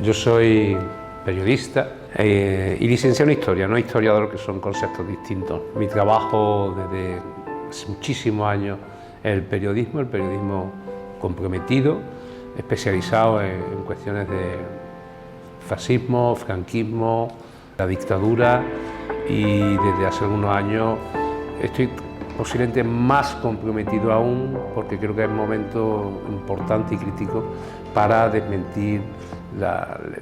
Yo soy periodista y licenciado en Historia, no historiador, que son conceptos distintos. Mi trabajo desde hace muchísimos años es el periodismo comprometido, especializado en cuestiones de fascismo, franquismo, la dictadura, y desde hace algunos años estoy posiblemente más comprometido aún, porque creo que es un momento importante y crítico para desmentir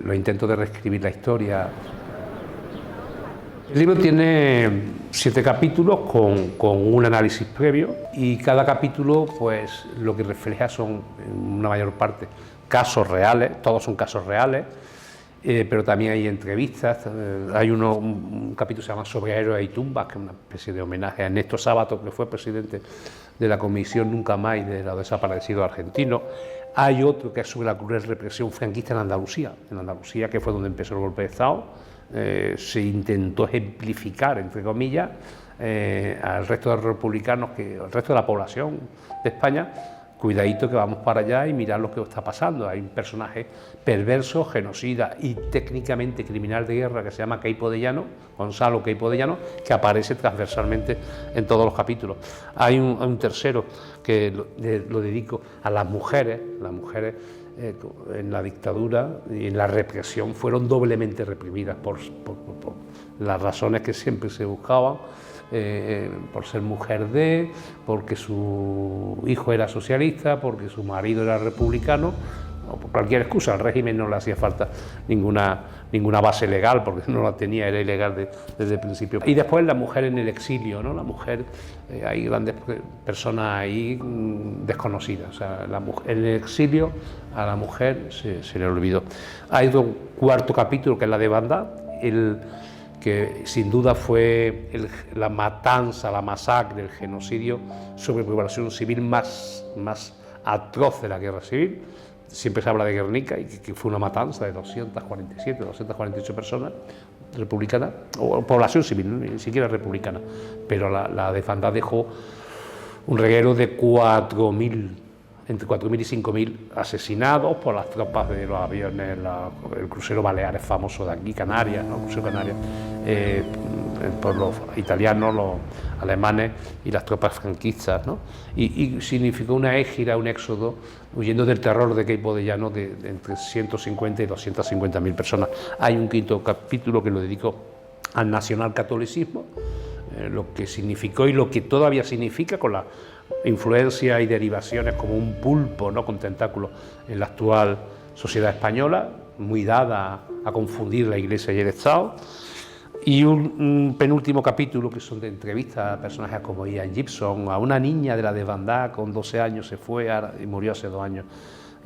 los intentos de reescribir la historia. El libro tiene 7 capítulos con un análisis previo, y cada capítulo pues lo que refleja son, en una mayor parte, casos reales. Todos son casos reales, pero también hay entrevistas. Hay un capítulo que se llama Sobre héroes y tumbas, que es una especie de homenaje a Ernesto Sábato, que fue presidente de la Comisión Nunca Más de los desaparecidos argentinos. Hay otro que es sobre la cruel represión franquista en Andalucía, que fue donde empezó el golpe de Estado. Se intentó ejemplificar, entre comillas, al resto de los republicanos, al resto de la población de España: cuidadito que vamos para allá y mirad lo que está pasando. Hay un personaje perverso, genocida y técnicamente criminal de guerra que se llama Queipo de Llano, Gonzalo Queipo de Llano, que aparece transversalmente en todos los capítulos. Hay un tercero que lo dedico a las mujeres. Las mujeres en la dictadura y en la represión fueron doblemente reprimidas por las razones que siempre se buscaban. Por ser mujer porque su hijo era socialista, porque su marido era republicano, o por cualquier excusa. Al régimen no le hacía falta ninguna base legal, porque no la tenía, era ilegal desde el principio. Y después la mujer en el exilio, ¿no? La mujer, hay grandes personas ahí desconocidas. O sea, en el exilio a la mujer se le olvidó. Hay un cuarto capítulo, que es la de Banda, que sin duda fue la matanza, la masacre, el genocidio sobre población civil más atroz de la guerra civil. Siempre se habla de Guernica, y que fue una matanza de 247, 248 personas republicanas, o población civil, ni siquiera republicana, pero la desbandada dejó un reguero de 4.000, entre 4.000 y 5.000 asesinados por las tropas de los aviones, el crucero Baleares famoso de aquí, Canarias, ¿no? El crucero Canarias, por los italianos, los alemanes y las tropas franquistas, ¿no? Y significó una égira, un éxodo, huyendo del terror de Queipo de Llano, de entre 150 y 250.000 personas. Hay un quinto capítulo que lo dedico al nacionalcatolicismo, lo que significó y lo que todavía significa, con la influencia y derivaciones como un pulpo, ¿no?, con tentáculos, en la actual sociedad española, muy dada a confundir la Iglesia y el Estado. Y un penúltimo capítulo, que son de entrevistas a personajes como Ian Gibson, a una niña de la desbandada, con 12 años se fue y murió hace 2 años.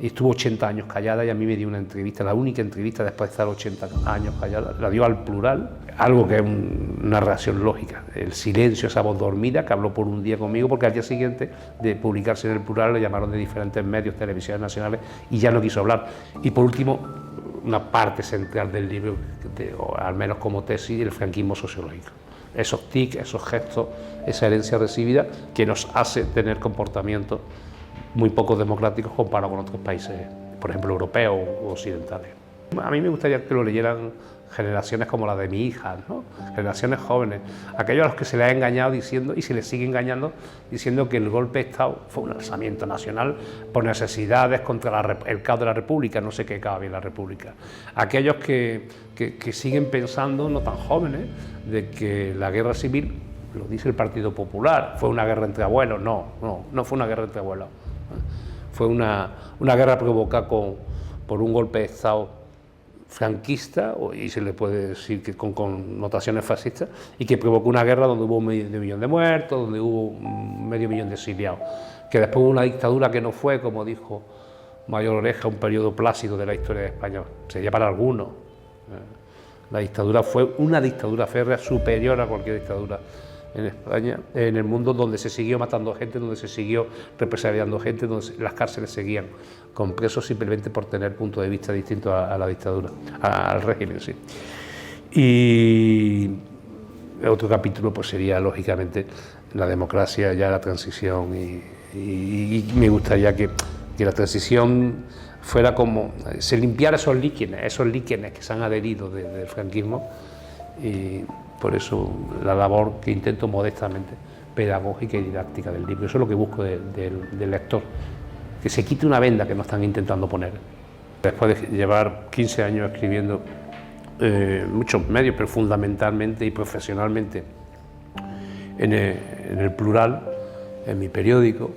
Y estuvo 80 años callada, y a mí me dio una entrevista, la única entrevista después de estar 80 años callada, la dio al Plural, algo que es una reacción lógica. El silencio, esa voz dormida que habló por un día conmigo, porque al día siguiente de publicarse en el Plural le llamaron de diferentes medios, televisiones nacionales, y ya no quiso hablar. Y por último, una parte central del libro, o al menos como tesis, el franquismo sociológico. Esos tics, esos gestos, esa herencia recibida que nos hace tener comportamientos muy poco democráticos comparado con otros países, por ejemplo, europeos o occidentales. A mí me gustaría que lo leyeran generaciones como la de mi hija, ¿no? Generaciones jóvenes, aquellos a los que se les ha engañado diciendo, y se les sigue engañando, diciendo que el golpe de Estado fue un alzamiento nacional por necesidades contra el caos de la República. No sé qué caos había en la República. Aquellos que siguen pensando, no tan jóvenes, de que la guerra civil, lo dice el Partido Popular, fue una guerra entre abuelos. No fue una guerra entre abuelos. Fue una guerra provocada por un golpe de Estado franquista, y se le puede decir que con connotaciones fascistas, y que provocó una guerra donde hubo 500.000 de muertos, donde hubo 500.000 de exiliados, que después hubo una dictadura que no fue, como dijo Mayor Oreja, un periodo plácido de la historia de España. Sería para algunos. La dictadura fue una dictadura férrea, superior a cualquier dictadura en España, en el mundo, donde se siguió matando gente, donde se siguió represaliando gente, donde las cárceles seguían con presos simplemente por tener puntos de vista distintos a la dictadura, al régimen, sí. Y otro capítulo pues sería, lógicamente, la democracia, ya la transición, y me gustaría que la transición fuera como, se limpiara esos líquenes que se han adherido del franquismo, y por eso la labor que intento modestamente, pedagógica y didáctica del libro. Eso es lo que busco del lector, que se quite una venda que nos están intentando poner. Después de llevar 15 años escribiendo muchos medios, pero fundamentalmente y profesionalmente en el plural, en mi periódico,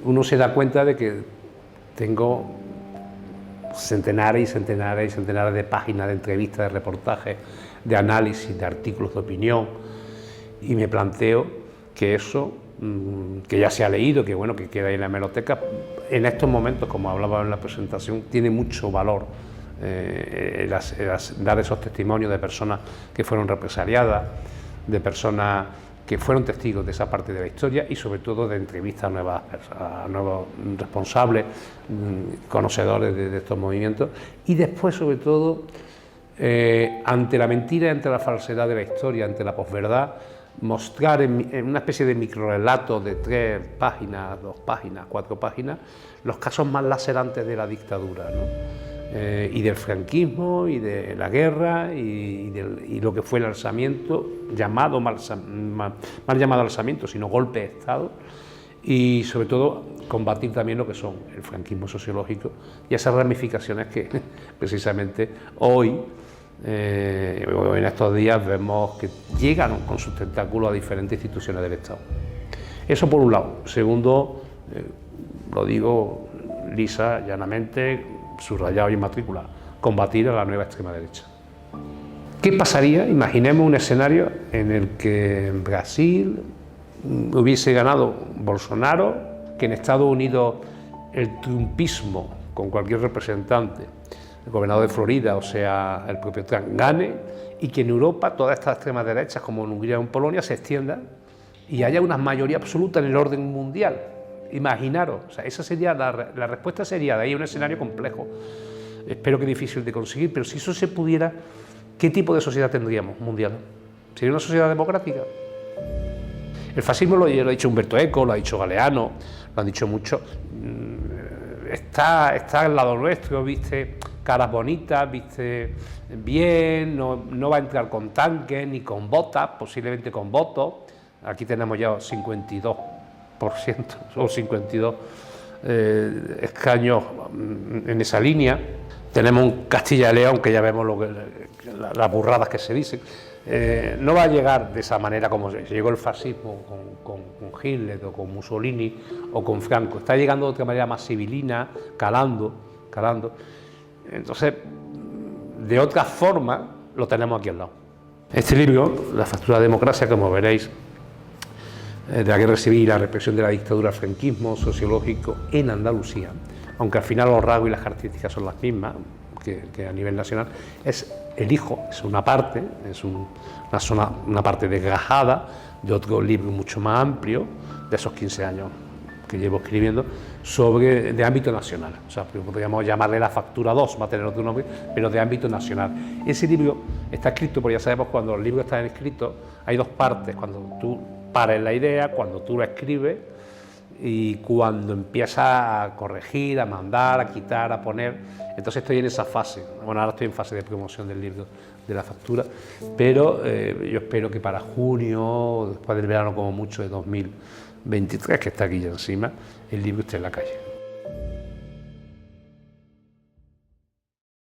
uno se da cuenta de que tengo centenares y centenares y centenares de páginas de entrevistas, de reportajes, de análisis, de artículos de opinión, y me planteo que eso, que ya se ha leído, que bueno, que queda ahí en la hemeroteca, en estos momentos, como hablaba en la presentación, tiene mucho valor dar esos testimonios de personas que fueron represaliadas, de personas que fueron testigos de esa parte de la historia, y sobre todo de entrevistas a nuevos responsables, conocedores de estos movimientos, y después sobre todo ante la mentira, ante la falsedad de la historia, ante la posverdad, mostrar en una especie de microrelato de 3 páginas, 2 páginas, 4 páginas, los casos más lacerantes de la dictadura, ¿no? Y del franquismo, y de la guerra, y lo que fue el alzamiento, mal llamado alzamiento, sino golpe de Estado, y sobre todo combatir también lo que son el franquismo sociológico y esas ramificaciones que precisamente hoy, en estos días, vemos que llegan con sus tentáculos a diferentes instituciones del Estado. Eso por un lado. Segundo, lo digo lisa, llanamente, subrayado y en matrícula, combatir a la nueva extrema derecha. ¿Qué pasaría? Imaginemos un escenario en el que en Brasil hubiese ganado Bolsonaro, que en Estados Unidos el trumpismo con cualquier representante, el gobernador de Florida, o sea, el propio Trump, gane, y que en Europa todas estas extremas derechas, como en Hungría o en Polonia, se extiendan y haya una mayoría absoluta en el orden mundial. Imaginaros, o sea, esa sería la respuesta sería, de ahí un escenario complejo, espero que difícil de conseguir, pero si eso se pudiera, ¿qué tipo de sociedad tendríamos mundial? ¿Sería una sociedad democrática? El fascismo lo ha dicho Umberto Eco, lo ha dicho Galeano, lo han dicho muchos, está al lado nuestro, viste caras bonitas, viste bien, no va a entrar con tanques ni con botas, posiblemente con votos. Aquí tenemos ya 52% o 52 escaños en esa línea. Tenemos un Castilla y León, que ya vemos las burradas que se dicen. No va a llegar de esa manera como llegó el fascismo con Hitler o con Mussolini o con Franco. Está llegando de otra manera más civilina, calando. Entonces, de otra forma, lo tenemos aquí al lado. Este libro, La factura de democracia, como veréis, de la guerra civil y la represión de la dictadura, franquismo sociológico en Andalucía, aunque al final los rasgos y las características son las mismas que a nivel nacional, es el hijo, es una parte, es una parte desgajada de otro libro mucho más amplio, de esos 15 años que llevo escribiendo, de ámbito nacional. O sea, podríamos llamarle La factura 2, va a tener otro nombre, pero de ámbito nacional. Ese libro está escrito, porque ya sabemos, cuando los libros están escritos, hay 2 partes, cuando tú pares la idea, cuando tú la escribes, y cuando empiezas a corregir, a mandar, a quitar, a poner. Entonces estoy en esa fase. Bueno, ahora estoy en fase de promoción del libro de La factura, pero yo espero que para junio, después del verano como mucho de 2023, que está aquí ya encima, el libro esté en la calle.